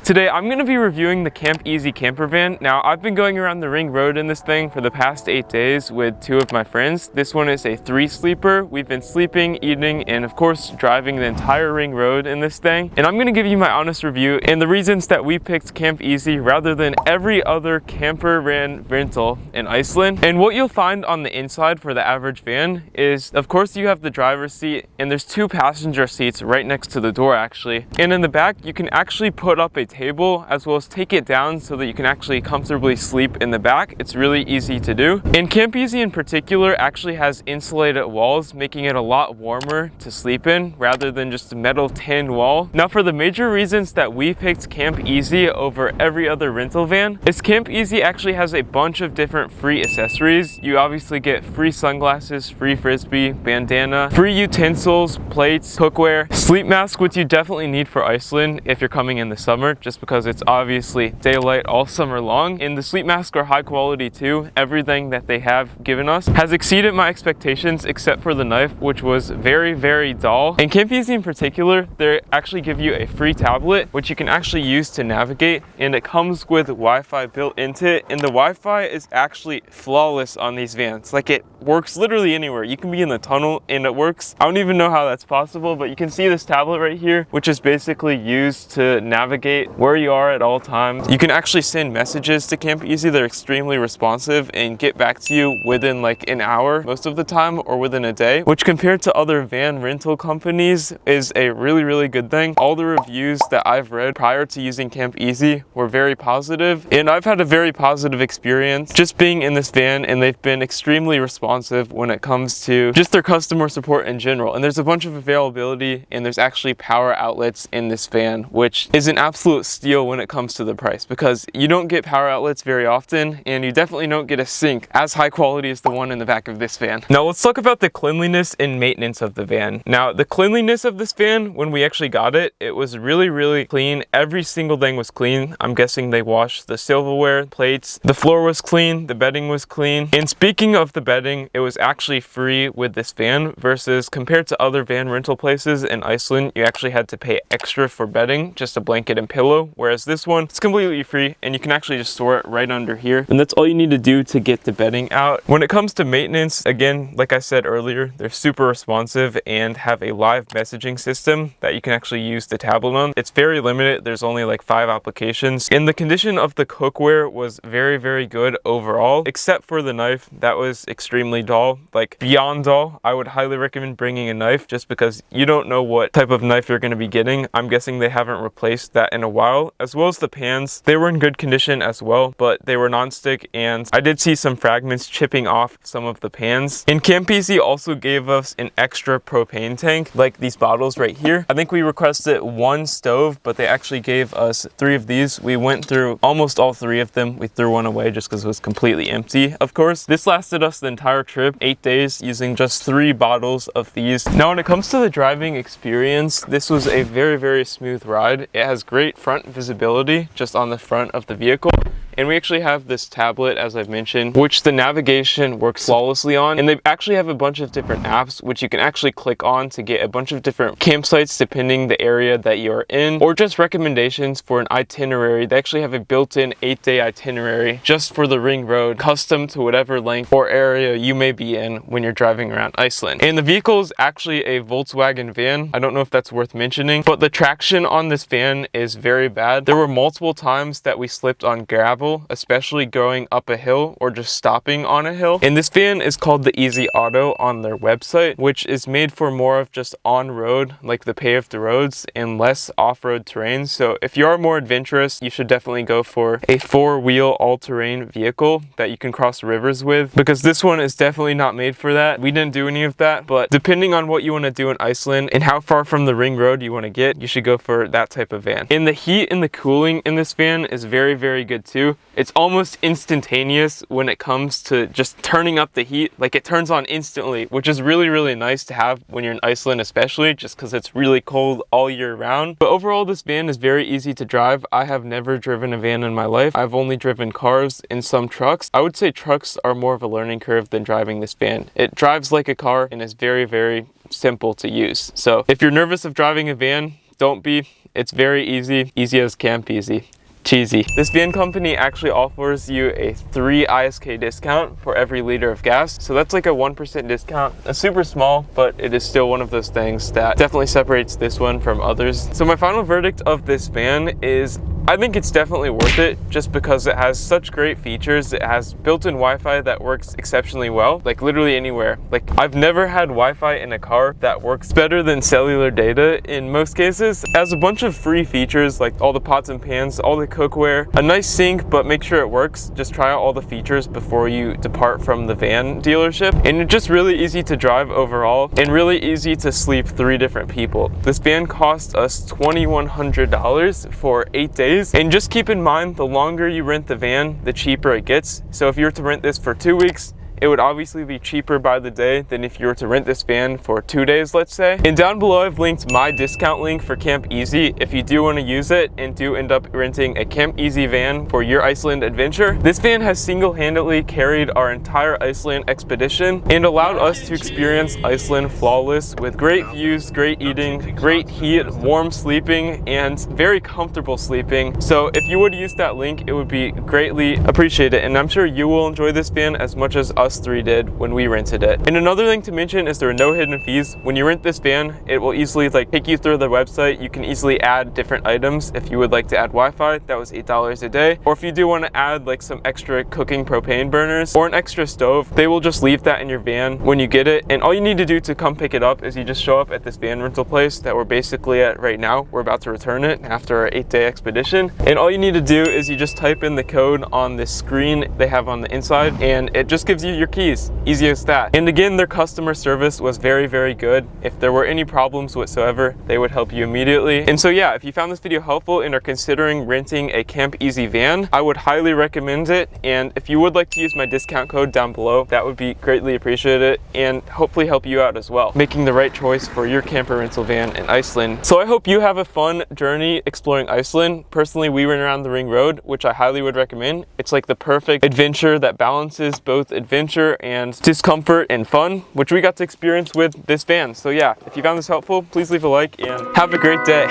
Today I'm going to be reviewing the Camp Easy camper van. Now I've been going around the ring road in this thing for the past 8 days with 2 of my friends. This one is a 3-sleeper. We've been sleeping, eating, and of course driving the entire ring road in this thing. And I'm going to give you my honest review and the reasons that we picked Camp Easy rather than every other camper van rental in Iceland. And what you'll find on the inside for the average van is, of course, you have the driver's seat and there's 2 passenger seats right next to the door actually. And in the back you can actually put up a table as well as take it down so that you can actually comfortably sleep in the back. It's really easy to do. And Camp Easy in particular actually has insulated walls, making it a lot warmer to sleep in rather than just a metal tin wall. Now for the major reasons that we picked Camp Easy over every other rental van is Camp Easy actually has a bunch of different free accessories. You obviously get free sunglasses, free frisbee, bandana, free utensils, plates, cookware, sleep mask, which you definitely need for Iceland if you're coming in the summer, just because it's obviously daylight all summer long. And the sleep masks are high quality too. Everything that they have given us has exceeded my expectations except for the knife, which was very dull. And Camp Easy in particular, they actually give you a free tablet which you can actually use to navigate, and it comes with Wi-Fi built into it, and the Wi-Fi is actually flawless on these vans. Like, it works literally anywhere. You can be in the tunnel and it works. I don't even know how that's possible, but you can see this tablet right here, which is basically used to navigate where you are at all times. You can actually send messages to Camp Easy. They're extremely responsive and get back to you within like an hour most of the time, or within a day, which compared to other van rental companies is a really good thing. All the reviews that I've read prior to using Camp Easy were very positive, and I've had a very positive experience just being in this van, and they've been extremely responsive when it comes to just their customer support in general. And there's a bunch of availability, and there's actually power outlets in this van, which is an absolute steal when it comes to the price, because you don't get power outlets very often, and you definitely don't get a sink as high quality as the one in the back of this van. Now let's talk about the cleanliness and maintenance of the van. Now the cleanliness of this van, when we actually got it, it was really clean. Every single thing was clean. I'm guessing they washed the silverware, plates, the floor was clean, the bedding was clean. And speaking of the bedding, it was actually free with this van, versus compared to other van rental places in Iceland, you actually had to pay extra for bedding, just a blanket and pillow, whereas this one, it's completely free and you can actually just store it right under here. And that's all you need to do to get the bedding out. When it comes to maintenance, again, like I said earlier, they're super responsive and have a live messaging system that you can actually use the tablet on. It's very limited. There's only like 5 applications. And the condition of the cookware was very good overall, except for the knife. That was extremely dull, like beyond dull. I would highly recommend bringing a knife, just because you don't know what type of knife you're going to be getting. I'm guessing they haven't replaced that in a while. As well as the pans, they were in good condition as well, but they were non-stick, and I did see some fragments chipping off some of the pans. And Camp Easy also gave us an extra propane tank, like these bottles right here. I think we requested 1 stove, but they actually gave us 3 of these. We went through almost all 3 of them. We threw one away just because it was completely empty, of course. This lasted us the entire trip, 8 days, using just 3 bottles of these. Now when it comes to the driving experience, this was a very smooth ride. It has great front visibility just on the front of the vehicle. And we actually have this tablet, as I've mentioned, which the navigation works flawlessly on. And they actually have a bunch of different apps which you can actually click on to get a bunch of different campsites depending the area that you're in, or just recommendations for an itinerary. They actually have a built-in 8-day itinerary just for the ring road, custom to whatever length or area you may be in when you're driving around Iceland. And the vehicle is actually a Volkswagen van. I don't know if that's worth mentioning, but the traction on this van is very bad. There were multiple times that we slipped on gravel, especially going up a hill or just stopping on a hill. And this van is called the Easy Auto on their website, which is made for more of just on-road, like the paved roads, and less off-road terrain. So if you are more adventurous, you should definitely go for a 4-wheel all-terrain vehicle that you can cross rivers with, because this one is definitely not made for that. We didn't do any of that, but depending on what you want to do in Iceland and how far from the ring road you want to get, you should go for that type of van. And the heat and the cooling in this van is very good too. It's almost instantaneous when it comes to just turning up the heat. Like, it turns on instantly, which is really nice to have when you're in Iceland, especially just because it's really cold all year round. But overall, this van is very easy to drive. I have never driven a van in my life. I've only driven cars and some trucks. I would say trucks are more of a learning curve than driving this van. It drives like a car and is very simple to use. So if you're nervous of driving a van, don't be. It's very easy as camp easy. Cheesy. This van company actually offers you a 3 ISK discount for every liter of gas. So that's like a 1% discount. It's super small, but it is still one of those things that definitely separates this one from others. So my final verdict of this van is I think it's definitely worth it just because it has such great features. It has built-in Wi-Fi that works exceptionally well, like literally anywhere. Like I've never had Wi-Fi in a car that works better than cellular data in most cases. It has a bunch of free features like all the pots and pans, all the cookware, a nice sink, but make sure it works. Just try out all the features before you depart from the van dealership. And it's just really easy to drive overall and really easy to sleep 3 different people. This van cost us $2,100 for 8 days. And just keep in mind, the longer you rent the van, the cheaper it gets. So if you were to rent this for 2 weeks, it would obviously be cheaper by the day than if you were to rent this van for 2 days, let's say. And down below, I've linked my discount link for Camp Easy if you do want to use it and do end up renting a Camp Easy van for your Iceland adventure. This van has single-handedly carried our entire Iceland expedition and allowed us to experience Iceland flawless with great views, great eating, great heat, warm sleeping, and very comfortable sleeping. So if you would use that link, it would be greatly appreciated. And I'm sure you will enjoy this van as much as us 3 did when we rented it. And another thing to mention is there are no hidden fees. When you rent this van, it will easily take you through the website. You can easily add different items. If you would like to add Wi-Fi, that was $8 a day. Or if you do want to add like some extra cooking propane burners or an extra stove, they will just leave that in your van when you get it. And all you need to do to come pick it up is you just show up at this van rental place that we're basically at right now. We're about to return it after our 8-day expedition. And all you need to do is you just type in the code on this screen they have on the inside, and it just gives you your keys. Easy as that. And again, their customer service was very, very good. If there were any problems whatsoever, they would help you immediately. And so yeah, if you found this video helpful and are considering renting a Camp Easy van, I would highly recommend it. And if you would like to use my discount code down below, that would be greatly appreciated and hopefully help you out as well, making the right choice for your camper rental van in Iceland. So I hope you have a fun journey exploring Iceland. Personally, we went around the Ring Road, which I highly would recommend. It's like the perfect adventure that balances both adventure and discomfort and fun, which we got to experience with this van. So yeah, if you found this helpful, please leave a like and have a great day.